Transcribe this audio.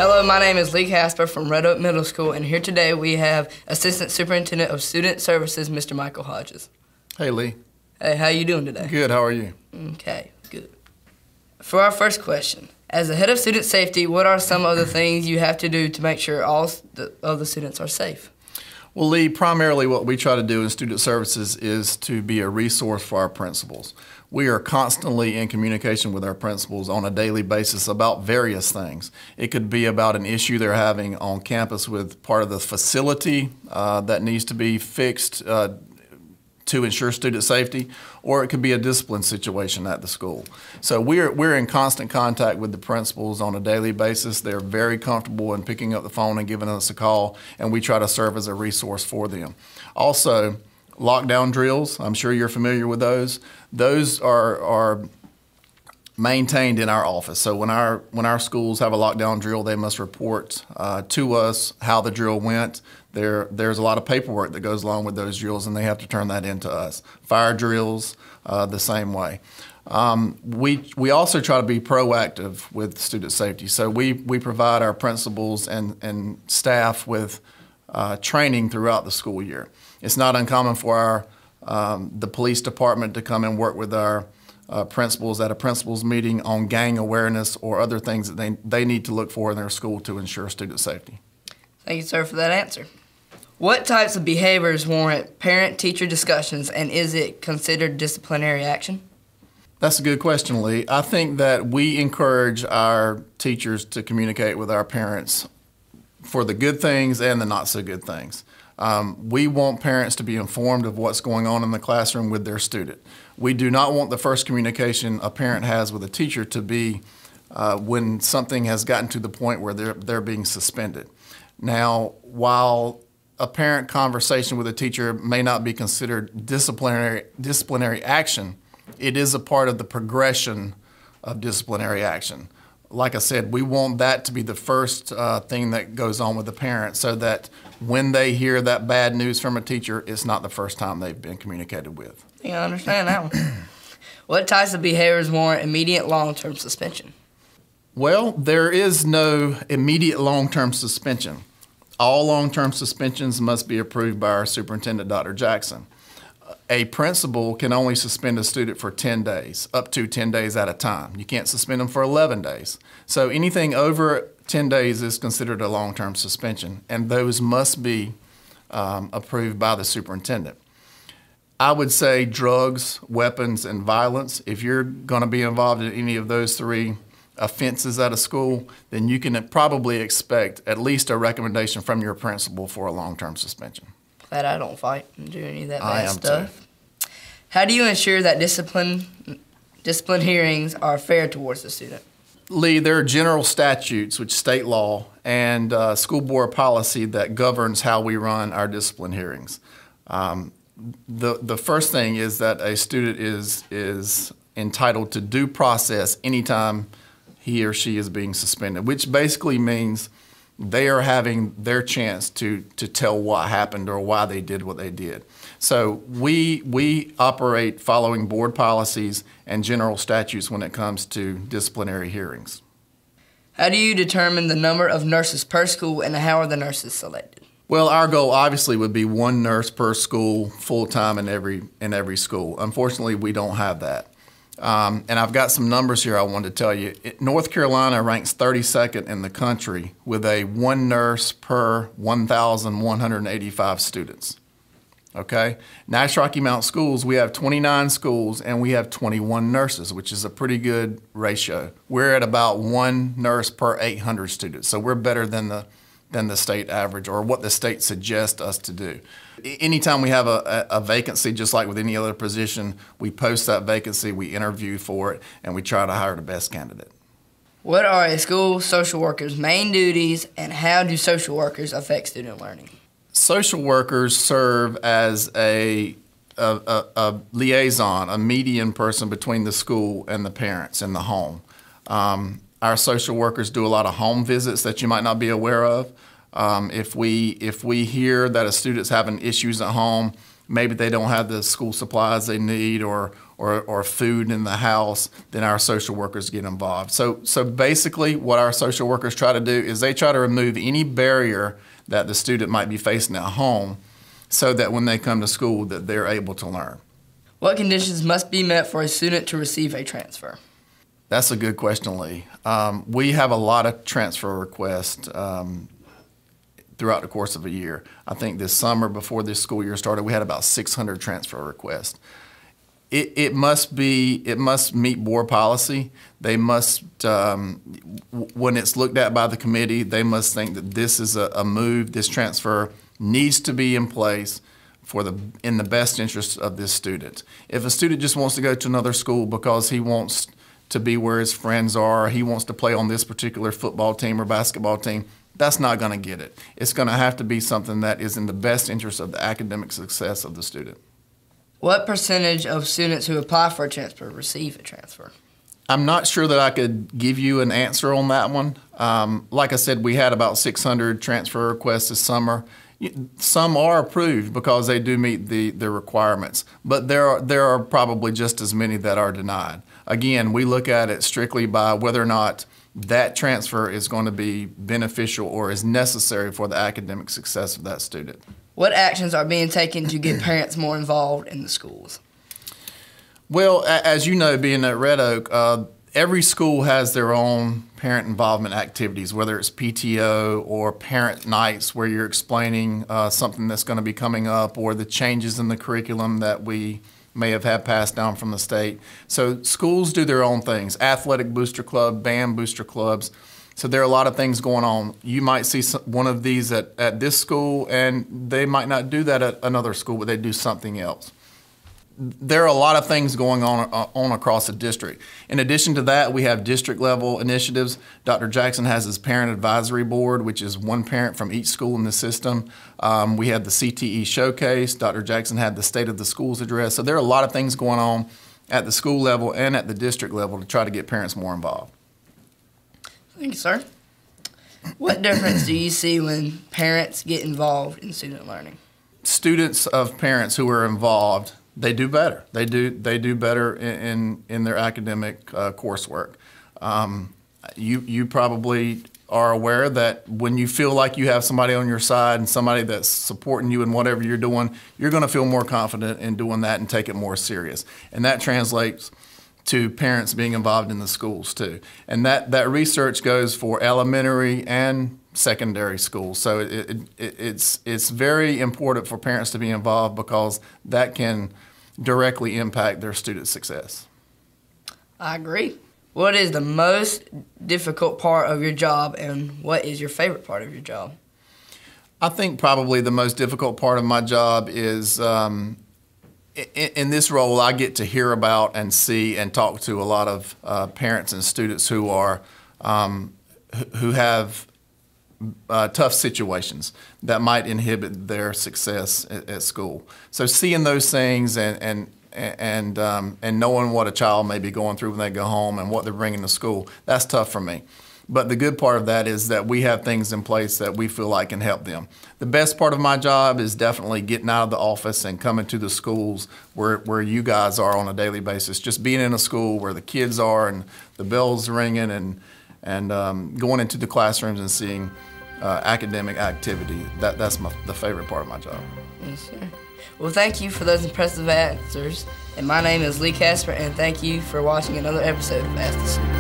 Hello, my name is Lee Casper from Red Oak Middle School, and here today we have Assistant Superintendent of Student Services, Mr. Michael Hodges. Hey, Lee. Hey, how you doing today? Good, how are you? Okay, good. For our first question, as the head of student safety, what are some of the things you have to do to make sure all of the students are safe? Well, Lee, primarily what we try to do in student services is to be a resource for our principals. We are constantly in communication with our principals on a daily basis about various things. It could be about an issue they're having on campus with part of the facility that needs to be fixed to ensure student safety, or it could be a discipline situation at the school. So we're in constant contact with the principals on a daily basis. They're very comfortable in picking up the phone and giving us a call, and we try to serve as a resource for them. Also, lockdown drills, I'm sure you're familiar with those. Those are maintained in our office. So when our schools have a lockdown drill, they must report to us how the drill went. There's a lot of paperwork that goes along with those drills, and they have to turn that into us. Fire drills, the same way. We also try to be proactive with student safety. So we provide our principals and staff with training throughout the school year. It's not uncommon for the police department to come and work with our principals at a principals meeting on gang awareness or other things that they need to look for in their school to ensure student safety. Thank you, sir, for that answer. What types of behaviors warrant parent-teacher discussions, and is it considered disciplinary action? That's a good question, Lee. I think that we encourage our teachers to communicate with our parents for the good things and the not so good things. We want parents to be informed of what's going on in the classroom with their student. We do not want the first communication a parent has with a teacher to be when something has gotten to the point where they're being suspended. Now, while a parent conversation with a teacher may not be considered disciplinary action, it is a part of the progression of disciplinary action. Like I said, we want that to be the first thing that goes on with the parent so that when they hear that bad news from a teacher, it's not the first time they've been communicated with. Yeah, I understand that one. What types of behaviors warrant immediate long-term suspension? Well, there is no immediate long-term suspension. All long-term suspensions must be approved by our superintendent, Dr. Jackson. A principal can only suspend a student for 10 days, up to 10 days at a time. You can't suspend them for 11 days. So anything over 10 days is considered a long-term suspension, and those must be approved by the superintendent. I would say drugs, weapons, and violence. If you're going to be involved in any of those three offenses at a school, then you can probably expect at least a recommendation from your principal for a long-term suspension. Glad I don't fight and do any of that bad stuff. I am too. How do you ensure that discipline hearings are fair towards the student? Lee, there are general statutes, which state law, and school board policy that governs how we run our discipline hearings. The first thing is that a student is entitled to due process anytime he or she is being suspended, which basically means they are having their chance to tell what happened or why they did what they did. So we operate following board policies and general statutes when it comes to disciplinary hearings. How do you determine the number of nurses per school, and how are the nurses selected? Well, our goal obviously would be one nurse per school, full-time in every school. Unfortunately, we don't have that. And I've got some numbers here I wanted to tell you. North Carolina ranks 32nd in the country with a one nurse per 1,185 students. Okay? Nash-Rocky Mount Schools, we have 29 schools and we have 21 nurses, which is a pretty good ratio. We're at about one nurse per 800 students, so we're better than the state average, or what the state suggests us to do. Anytime we have a vacancy, just like with any other position, we post that vacancy, we interview for it, and we try to hire the best candidate. What are a school social worker's main duties, and how do social workers affect student learning? Social workers serve as a liaison, a median person between the school and the parents in the home. Our social workers do a lot of home visits that you might not be aware of. If we hear that a student's having issues at home, maybe they don't have the school supplies they need, or or food in the house, then our social workers get involved. So basically what our social workers try to do is they try to remove any barrier that the student might be facing at home so that when they come to school that they're able to learn. What conditions must be met for a student to receive a transfer? That's a good question, Lee. We have a lot of transfer requests throughout the course of a year. I think this summer, before this school year started, we had about 600 transfer requests. It must meet board policy. They must, when it's looked at by the committee, they must think that this is a move, this transfer needs to be in place in the best interest of this student. If a student just wants to go to another school because he wants to be where his friends are, he wants to play on this particular football team or basketball team, that's not going to get it. It's going to have to be something that is in the best interest of the academic success of the student. What percentage of students who apply for a transfer receive a transfer? I'm not sure that I could give you an answer on that one. Like I said, we had about 600 transfer requests this summer. Some are approved because they do meet the requirements, but there are probably just as many that are denied. Again, we look at it strictly by whether or not that transfer is going to be beneficial or is necessary for the academic success of that student. What actions are being taken to get parents more involved in the schools? Well, as you know, being at Red Oak, every school has their own parent involvement activities, whether it's PTO or parent nights where you're explaining something that's going to be coming up or the changes in the curriculum that we may have had passed down from the state. So schools do their own things, athletic booster club, band booster clubs. So there are a lot of things going on. You might see one of these at this school and they might not do that at another school, but they do something else. There are a lot of things going on across the district. In addition to that, we have district level initiatives. Dr. Jackson has his parent advisory board, which is one parent from each school in the system. We had the CTE showcase. Dr. Jackson had the State of the Schools address. So there are a lot of things going on at the school level and at the district level to try to get parents more involved. Thank you, sir. What difference do you see when parents get involved in student learning? Students of parents who are involved, they do better. They do better in their academic coursework. You probably are aware that when you feel like you have somebody on your side and somebody that's supporting you in whatever you're doing, you're going to feel more confident in doing that and take it more serious. And that translates to parents being involved in the schools too. And that research goes for elementary and secondary schools. So it's very important for parents to be involved because that can directly impact their student success. I agree. What is the most difficult part of your job and what is your favorite part of your job? I think probably the most difficult part of my job is in this role, I get to hear about and see and talk to a lot of parents and students who have tough situations that might inhibit their success at school. So seeing those things and knowing what a child may be going through when they go home and what they're bringing to school, that's tough for me. But the good part of that is that we have things in place that we feel like can help them. The best part of my job is definitely getting out of the office and coming to the schools where you guys are on a daily basis. Just being in a school where the kids are and the bells ringing and going into the classrooms and seeing academic activity. That's the favorite part of my job. Yes, sir. Well, thank you for those impressive answers. And my name is Lee Casper, and thank you for watching another episode of Ask the Supt.